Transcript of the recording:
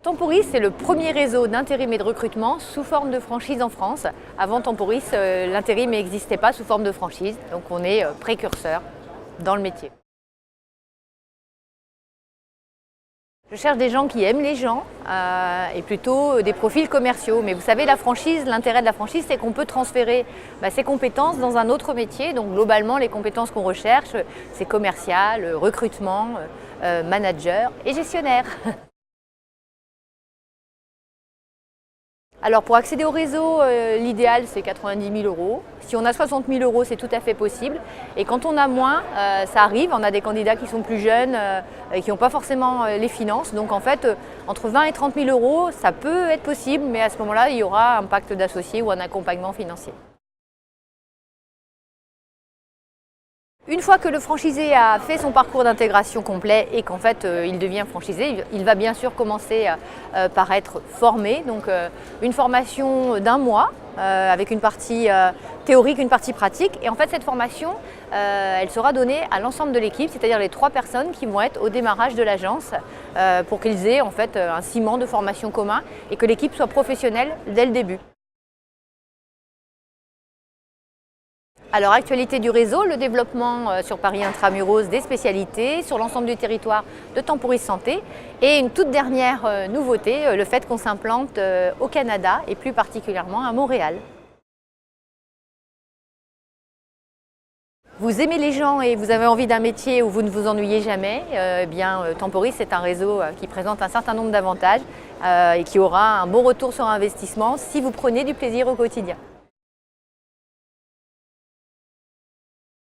Temporis, c'est le premier réseau d'intérim et de recrutement sous forme de franchise en France. Avant Temporis, l'intérim n'existait pas sous forme de franchise, donc on est précurseur dans le métier. Je cherche des gens qui aiment les gens et plutôt des profils commerciaux. Mais vous savez, la franchise, l'intérêt de la franchise, c'est qu'on peut transférer ses compétences dans un autre métier. Donc globalement, les compétences qu'on recherche, c'est commercial, recrutement, manager et gestionnaire. Alors pour accéder au réseau, l'idéal c'est 90 000 €. Si on a 60 000 €, c'est tout à fait possible. Et quand on a moins, ça arrive, on a des candidats qui sont plus jeunes et qui n'ont pas forcément les finances. Donc en fait, entre 20 et 30 000 €, ça peut être possible, mais à ce moment-là, il y aura un pacte d'associés ou un accompagnement financier. Une fois que le franchisé a fait son parcours d'intégration complet et qu'en fait il devient franchisé, il va bien sûr commencer par être formé. Donc une formation d'1 mois avec une partie théorique, une partie pratique. Et en fait cette formation, elle sera donnée à l'ensemble de l'équipe, c'est-à-dire les 3 personnes qui vont être au démarrage de l'agence pour qu'ils aient en fait un ciment de formation commun et que l'équipe soit professionnelle dès le début. Alors, actualité du réseau, le développement sur Paris Intramuros des spécialités, sur l'ensemble du territoire de Temporis Santé et une toute dernière nouveauté, le fait qu'on s'implante au Canada et plus particulièrement à Montréal. Vous aimez les gens et vous avez envie d'un métier où vous ne vous ennuyez jamais, Temporis c'est un réseau qui présente un certain nombre d'avantages et qui aura un bon retour sur investissement si vous prenez du plaisir au quotidien.